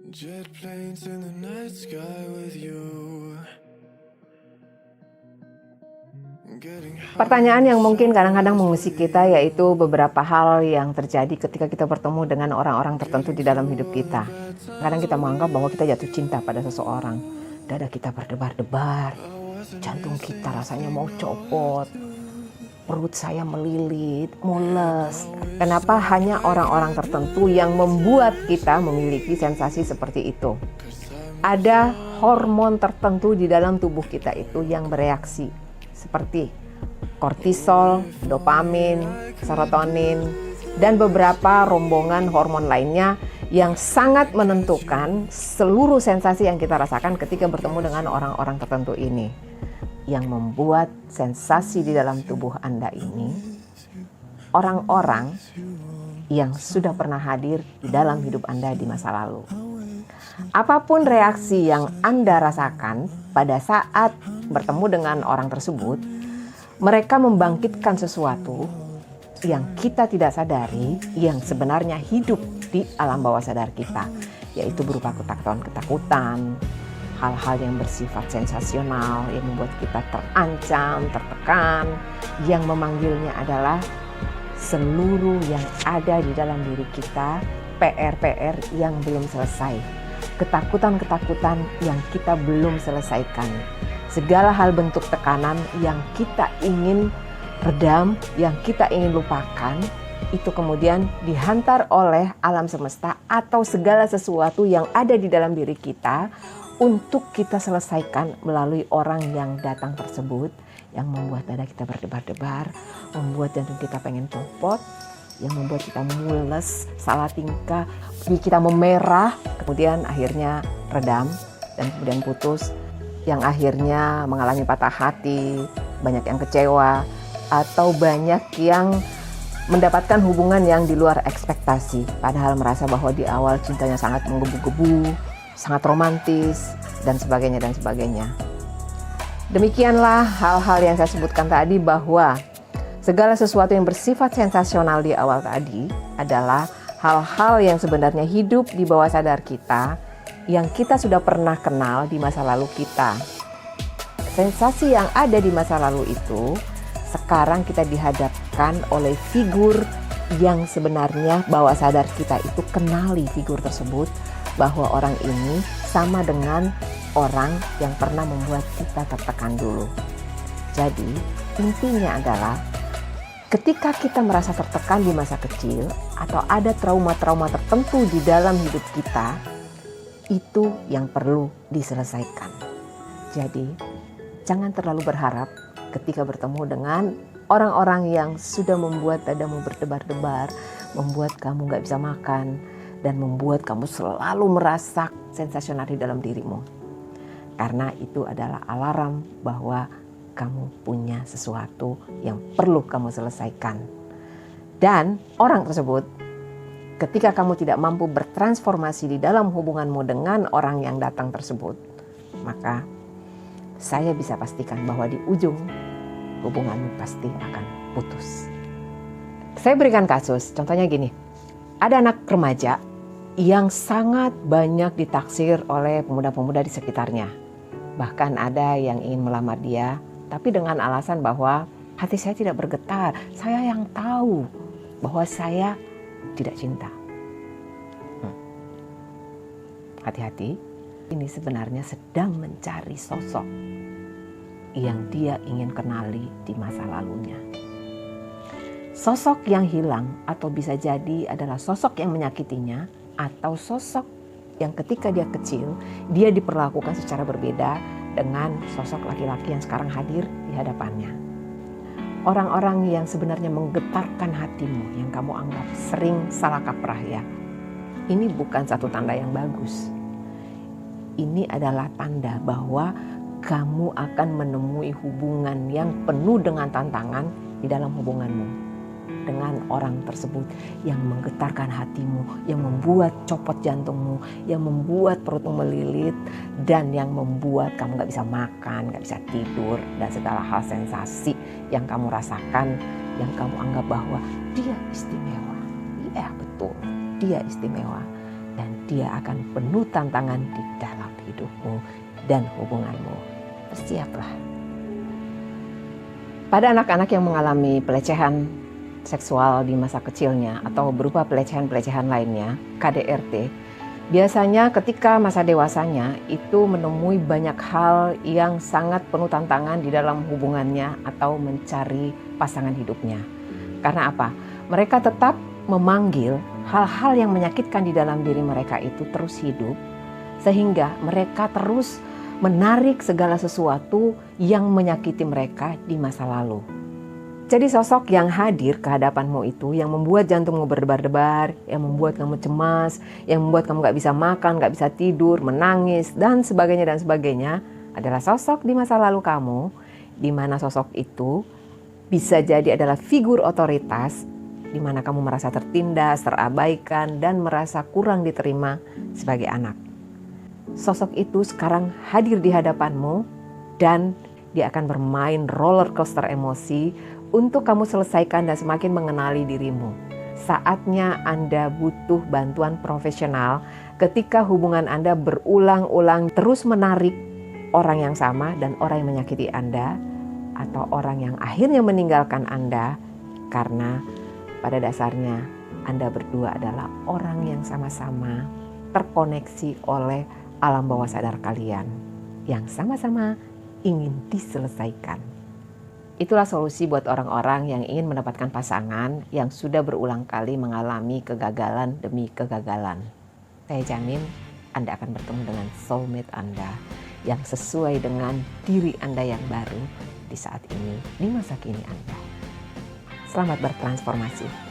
Jet planes in the night sky with you. Getting high. Pertanyaan yang mungkin kadang-kadang mengusik kita yaitu beberapa hal yang terjadi ketika kita bertemu dengan orang-orang tertentu di dalam hidup kita. Kadang kita menganggap bahwa kita jatuh cinta pada seseorang. Dada kita berdebar-debar, jantung kita rasanya mau copot, perut saya melilit, mules. Kenapa hanya orang-orang tertentu yang membuat kita memiliki sensasi seperti itu? Ada hormon tertentu di dalam tubuh kita itu yang bereaksi seperti kortisol, dopamin, serotonin, dan beberapa rombongan hormon lainnya yang sangat menentukan seluruh sensasi yang kita rasakan ketika bertemu dengan orang-orang tertentu ini. Yang membuat sensasi di dalam tubuh Anda ini orang-orang yang sudah pernah hadir di dalam hidup Anda di masa lalu. Apapun reaksi yang Anda rasakan pada saat bertemu dengan orang tersebut, mereka membangkitkan sesuatu yang kita tidak sadari yang sebenarnya hidup di alam bawah sadar kita, yaitu berupa ketakutan, hal-hal yang bersifat sensasional yang membuat kita terancam, tertekan, yang memanggilnya adalah seluruh yang ada di dalam diri kita, PR-PR yang belum selesai, ketakutan-ketakutan yang kita belum selesaikan, segala hal bentuk tekanan yang kita ingin redam, yang kita ingin lupakan, itu kemudian dihantar oleh alam semesta atau segala sesuatu yang ada di dalam diri kita untuk kita selesaikan melalui orang yang datang tersebut, yang membuat dada kita berdebar-debar, membuat jantung kita pengen copot, yang membuat kita mules, salah tingkah, kita memerah, kemudian akhirnya redam dan kemudian putus, yang akhirnya mengalami patah hati, banyak yang kecewa, atau banyak yang mendapatkan hubungan yang di luar ekspektasi, padahal merasa bahwa di awal cintanya sangat menggebu-gebu, sangat romantis, dan sebagainya dan sebagainya. Demikianlah hal-hal yang saya sebutkan tadi, bahwa segala sesuatu yang bersifat sensasional di awal tadi adalah hal-hal yang sebenarnya hidup di bawah sadar kita, yang kita sudah pernah kenal di masa lalu kita. Sensasi yang ada di masa lalu itu sekarang kita dihadapkan oleh figur yang sebenarnya bawah sadar kita itu kenali figur tersebut, bahwa orang ini sama dengan orang yang pernah membuat kita tertekan dulu. Jadi intinya adalah ketika kita merasa tertekan di masa kecil atau ada trauma-trauma tertentu di dalam hidup kita, itu yang perlu diselesaikan. Jadi jangan terlalu berharap ketika bertemu dengan orang-orang yang sudah membuat dadamu berdebar-debar, membuat kamu gak bisa makan, dan membuat kamu selalu merasa sensasional di dalam dirimu. Karena itu adalah alarm bahwa kamu punya sesuatu yang perlu kamu selesaikan. Dan orang tersebut, ketika kamu tidak mampu bertransformasi di dalam hubunganmu dengan orang yang datang tersebut, maka saya bisa pastikan bahwa di ujung hubunganmu pasti akan putus. Saya berikan kasus, contohnya gini. Ada anak remaja yang sangat banyak ditaksir oleh pemuda-pemuda di sekitarnya. Bahkan ada yang ingin melamar dia, tapi dengan alasan bahwa hati saya tidak bergetar. Saya yang tahu bahwa saya tidak cinta. Hati-hati, ini sebenarnya sedang mencari sosok yang dia ingin kenali di masa lalunya. Sosok yang hilang atau bisa jadi adalah sosok yang menyakitinya, atau sosok yang ketika dia kecil dia diperlakukan secara berbeda dengan sosok laki-laki yang sekarang hadir di hadapannya. Orang-orang yang sebenarnya menggetarkan hatimu, yang kamu anggap sering salah kaprah ya, ini bukan satu tanda yang bagus. Ini adalah tanda bahwa kamu akan menemui hubungan yang penuh dengan tantangan di dalam hubunganmu dengan orang tersebut yang menggetarkan hatimu, yang membuat copot jantungmu, yang membuat perutmu melilit, dan yang membuat kamu gak bisa makan, gak bisa tidur, dan segala hal sensasi yang kamu rasakan, yang kamu anggap bahwa dia istimewa. Iya betul, dia istimewa. Dan dia akan penuh tantangan di dalam hidupmu dan hubunganmu. Bersiaplah. Pada anak-anak yang mengalami pelecehan seksual di masa kecilnya atau berupa pelecehan-pelecehan lainnya, KDRT, biasanya ketika masa dewasanya itu menemui banyak hal yang sangat penuh tantangan di dalam hubungannya atau mencari pasangan hidupnya. Karena apa? Mereka tetap memanggil hal-hal yang menyakitkan di dalam diri mereka itu terus hidup, sehingga mereka terus menarik segala sesuatu yang menyakiti mereka di masa lalu. Jadi sosok yang hadir ke hadapanmu itu yang membuat jantungmu berdebar-debar, yang membuat kamu cemas, yang membuat kamu gak bisa makan, gak bisa tidur, menangis, dan sebagainya adalah sosok di masa lalu kamu, di mana sosok itu bisa jadi adalah figur otoritas di mana kamu merasa tertindas, terabaikan, dan merasa kurang diterima sebagai anak. Sosok itu sekarang hadir di hadapanmu dan dia akan bermain roller coaster emosi untuk kamu selesaikan dan semakin mengenali dirimu. Saatnya Anda butuh bantuan profesional ketika hubungan Anda berulang-ulang terus menarik orang yang sama dan orang yang menyakiti Anda atau orang yang akhirnya meninggalkan Anda karena pada dasarnya Anda berdua adalah orang yang sama-sama terkoneksi oleh alam bawah sadar kalian yang sama-sama ingin diselesaikan. Itulah solusi buat orang-orang yang ingin mendapatkan pasangan yang sudah berulang kali mengalami kegagalan demi kegagalan. Saya jamin Anda akan bertemu dengan soulmate Anda yang sesuai dengan diri Anda yang baru di saat ini, di masa kini Anda. Selamat bertransformasi.